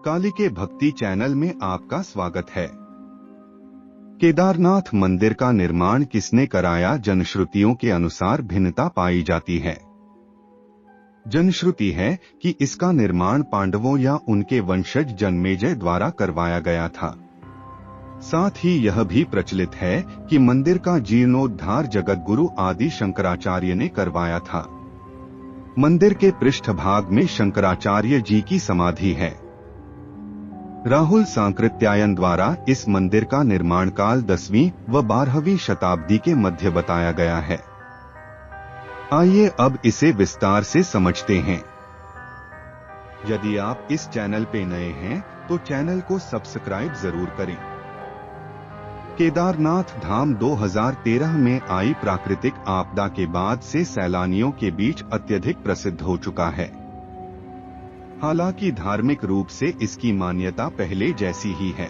कालिके भक्ति चैनल में आपका स्वागत है। केदारनाथ मंदिर का निर्माण किसने कराया? जनश्रुतियों के अनुसार भिन्नता पाई जाती है। जनश्रुति है कि इसका निर्माण पांडवों या उनके वंशज जन्मेजय द्वारा करवाया गया था। साथ ही यह भी प्रचलित है कि मंदिर का जीर्णोद्धार जगतगुरु आदि शंकराचार्य ने करवाया था। मंदिर के पृष्ठभाग में शंकराचार्य जी की समाधि है। राहुल सांकृत्यायन द्वारा इस मंदिर का निर्माण काल 10वीं व 12वीं शताब्दी के मध्य बताया गया है। आइए अब इसे विस्तार से समझते हैं। यदि आप इस चैनल पे नए हैं तो चैनल को सब्सक्राइब जरूर करें। केदारनाथ धाम 2013 में आई प्राकृतिक आपदा के बाद से सैलानियों के बीच अत्यधिक प्रसिद्ध हो चुका है। हालांकि धार्मिक रूप से इसकी मान्यता पहले जैसी ही है।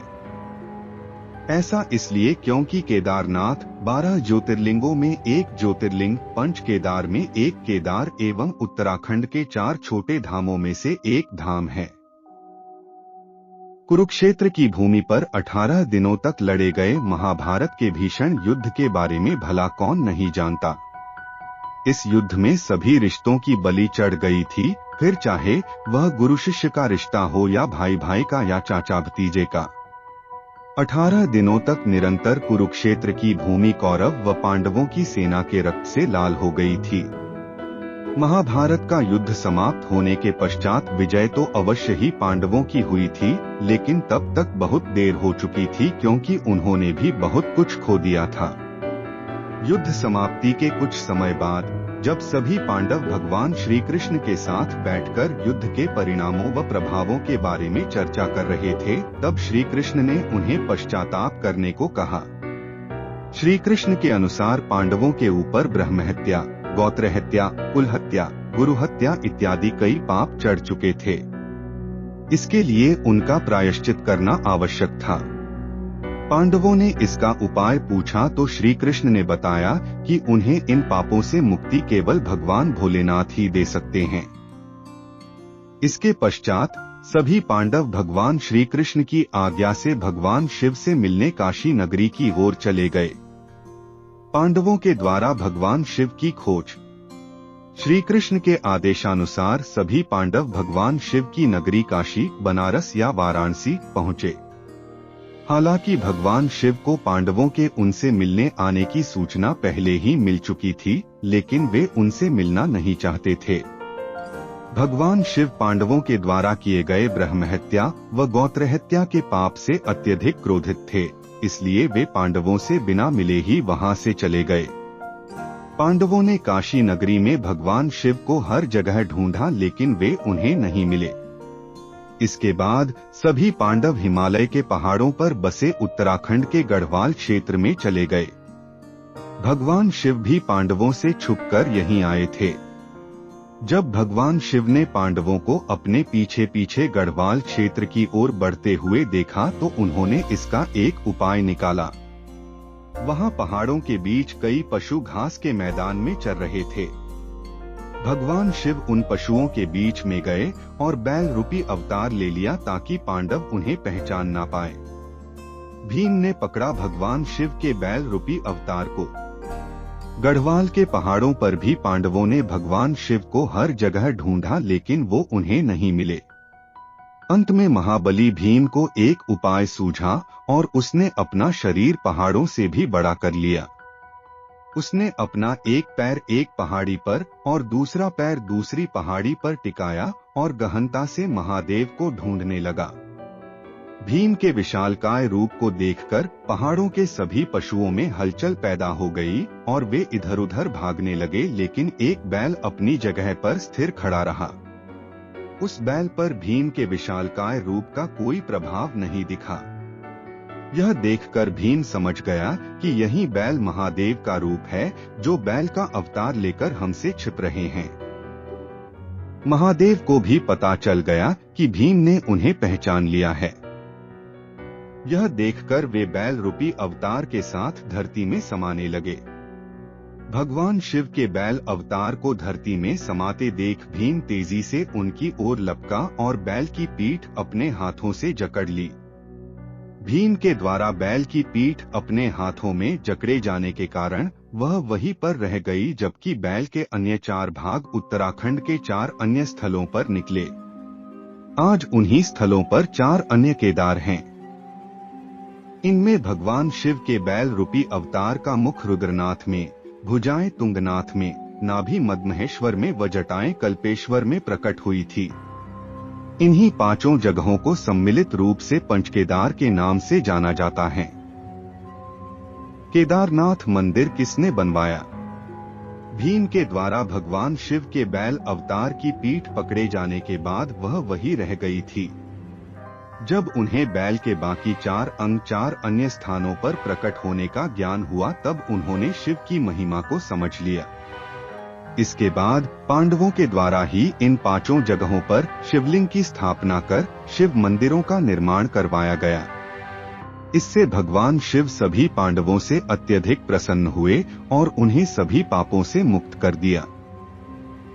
ऐसा इसलिए क्योंकि केदारनाथ 12 ज्योतिर्लिंगों में एक ज्योतिर्लिंग, पंच केदार में एक केदार एवं उत्तराखंड के 4 छोटे धामों में से एक धाम है। कुरुक्षेत्र की भूमि पर 18 दिनों तक लड़े गए महाभारत के भीषण युद्ध के बारे में भला कौन नहीं जानता। इस युद्ध में सभी रिश्तों की बलि चढ़ गई थी, फिर चाहे वह गुरु शिष्य का रिश्ता हो या भाई भाई का या चाचा भतीजे का। 18 दिनों तक निरंतर कुरुक्षेत्र की भूमि कौरव व पांडवों की सेना के रक्त से लाल हो गई थी। महाभारत का युद्ध समाप्त होने के पश्चात विजय तो अवश्य ही पांडवों की हुई थी, लेकिन तब तक बहुत देर हो चुकी थी क्योंकि उन्होंने भी बहुत कुछ खो दिया था। युद्ध समाप्ति के कुछ समय बाद जब सभी पांडव भगवान श्री कृष्ण के साथ बैठकर युद्ध के परिणामों व प्रभावों के बारे में चर्चा कर रहे थे, तब श्री कृष्ण ने उन्हें पश्चाताप करने को कहा। श्री कृष्ण के अनुसार पांडवों के ऊपर ब्रह्महत्या, गोत्र हत्या, कुल हत्या, गुरु हत्या इत्यादि कई पाप चढ़ चुके थे। इसके लिए उनका प्रायश्चित करना आवश्यक था। पांडवों ने इसका उपाय पूछा तो श्री कृष्ण ने बताया कि उन्हें इन पापों से मुक्ति केवल भगवान भोलेनाथ ही दे सकते हैं। इसके पश्चात सभी पांडव भगवान श्री कृष्ण की आज्ञा से भगवान शिव से मिलने काशी नगरी की ओर चले गए। पांडवों के द्वारा भगवान शिव की खोज। श्री कृष्ण के आदेशानुसार सभी पांडव भगवान शिव की नगरी काशी, बनारस या वाराणसी पहुँचे। हालांकि भगवान शिव को पांडवों के उनसे मिलने आने की सूचना पहले ही मिल चुकी थी, लेकिन वे उनसे मिलना नहीं चाहते थे। भगवान शिव पांडवों के द्वारा किए गए ब्रह्महत्या व गोत्रहत्या के पाप से अत्यधिक क्रोधित थे, इसलिए वे पांडवों से बिना मिले ही वहां से चले गए। पांडवों ने काशी नगरी में भगवान शिव को हर जगह ढूंढा, लेकिन वे उन्हें नहीं मिले। इसके बाद सभी पांडव हिमालय के पहाड़ों पर बसे उत्तराखंड के गढ़वाल क्षेत्र में चले गए। भगवान शिव भी पांडवों से छुपकर यहीं आए थे। जब भगवान शिव ने पांडवों को अपने पीछे पीछे गढ़वाल क्षेत्र की ओर बढ़ते हुए देखा तो उन्होंने इसका एक उपाय निकाला। वहां पहाड़ों के बीच कई पशु घास के मैदान में चर रहे थे। भगवान शिव उन पशुओं के बीच में गए और बैल रूपी अवतार ले लिया ताकि पांडव उन्हें पहचान ना पाए। भीम ने पकड़ा भगवान शिव के बैल रूपी अवतार को। गढ़वाल के पहाड़ों पर भी पांडवों ने भगवान शिव को हर जगह ढूंढा, लेकिन वो उन्हें नहीं मिले। अंत में महाबली भीम को एक उपाय सूझा और उसने अपना शरीर पहाड़ों से भी बड़ा कर लिया। उसने अपना एक पैर एक पहाड़ी पर और दूसरा पैर दूसरी पहाड़ी पर टिकाया और गहनता से महादेव को ढूंढने लगा। भीम के विशालकाय रूप को देखकर पहाड़ों के सभी पशुओं में हलचल पैदा हो गई और वे इधर उधर भागने लगे, लेकिन एक बैल अपनी जगह पर स्थिर खड़ा रहा। उस बैल पर भीम के विशालकाय रूप का कोई प्रभाव नहीं दिखा। यह देखकर भीम समझ गया कि यही बैल महादेव का रूप है, जो बैल का अवतार लेकर हमसे छिप रहे हैं। महादेव को भी पता चल गया कि भीम ने उन्हें पहचान लिया है। यह देखकर वे बैल रूपी अवतार के साथ धरती में समाने लगे। भगवान शिव के बैल अवतार को धरती में समाते देख भीम तेजी से उनकी ओर लपका और बैल की पीठ अपने हाथों से जकड़ ली। भीम के द्वारा बैल की पीठ अपने हाथों में जकड़े जाने के कारण वह वहीं पर रह गई, जबकि बैल के अन्य 4 भाग उत्तराखंड के 4 अन्य स्थलों पर निकले। आज उन्हीं स्थलों पर 4 अन्य केदार हैं। इनमें भगवान शिव के बैल रूपी अवतार का मुख रुद्रनाथ में, भुजाएं तुंगनाथ में, नाभि मदमहेश्वर में व जटाएं कल्पेश्वर में प्रकट हुई थी। इन्हीं 5 जगहों को सम्मिलित रूप से पंचकेदार के नाम से जाना जाता है। केदारनाथ मंदिर किसने बनवाया? भीम के द्वारा भगवान शिव के बैल अवतार की पीठ पकड़े जाने के बाद वह वही रह गई थी। जब उन्हें बैल के बाकी 4 अंग 4 अन्य स्थानों पर प्रकट होने का ज्ञान हुआ, तब उन्होंने शिव की महिमा को समझ लिया। इसके बाद पांडवों के द्वारा ही इन 5 जगहों पर शिवलिंग की स्थापना कर शिव मंदिरों का निर्माण करवाया गया। इससे भगवान शिव सभी पांडवों से अत्यधिक प्रसन्न हुए और उन्हें सभी पापों से मुक्त कर दिया।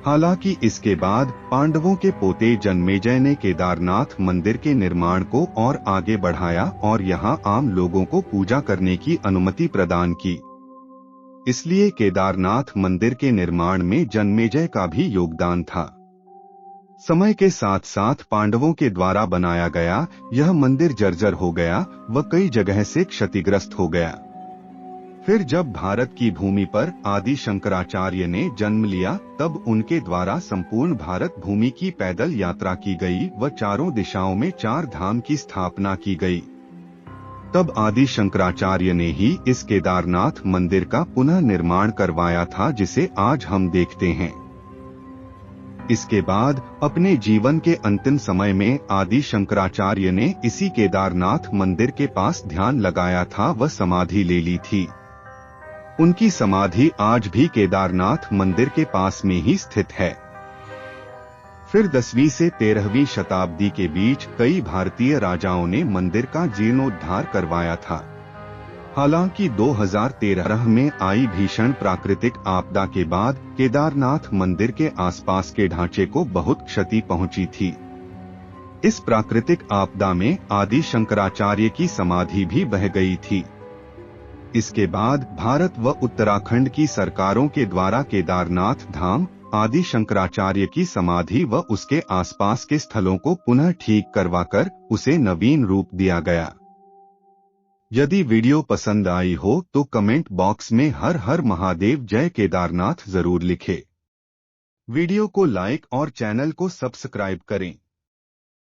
हालांकि इसके बाद पांडवों के पोते जन्मेजय ने केदारनाथ मंदिर के निर्माण को और आगे बढ़ाया और यहां आम लोगों को पूजा करने की अनुमति प्रदान की। इसलिए केदारनाथ मंदिर के निर्माण में जन्मेजय का भी योगदान था। समय के साथ साथ पांडवों के द्वारा बनाया गया यह मंदिर जर्जर हो गया व कई जगह से क्षतिग्रस्त हो गया। फिर जब भारत की भूमि पर आदि शंकराचार्य ने जन्म लिया, तब उनके द्वारा संपूर्ण भारत भूमि की पैदल यात्रा की गई व चारों दिशाओं में 4 धाम की स्थापना की गई। तब आदि शंकराचार्य ने ही इस केदारनाथ मंदिर का पुनः निर्माण करवाया था, जिसे आज हम देखते हैं। इसके बाद अपने जीवन के अंतिम समय में आदि शंकराचार्य ने इसी केदारनाथ मंदिर के पास ध्यान लगाया था व समाधि ले ली थी। उनकी समाधि आज भी केदारनाथ मंदिर के पास में ही स्थित है। फिर 10वीं से 13वीं शताब्दी के बीच कई भारतीय राजाओं ने मंदिर का जीर्णोद्धार करवाया था। हालांकि 2013 में आई भीषण प्राकृतिक आपदा के बाद केदारनाथ मंदिर के आसपास के ढांचे को बहुत क्षति पहुंची थी। इस प्राकृतिक आपदा में आदि शंकराचार्य की समाधि भी बह गई थी। इसके बाद भारत व उत्तराखंड की सरकारों के द्वारा केदारनाथ धाम, आदि शंकराचार्य की समाधि व उसके आसपास के स्थलों को पुनः ठीक करवाकर उसे नवीन रूप दिया गया। यदि वीडियो पसंद आई हो तो कमेंट बॉक्स में हर हर महादेव जय केदारनाथ जरूर लिखें। वीडियो को लाइक और चैनल को सब्सक्राइब करें।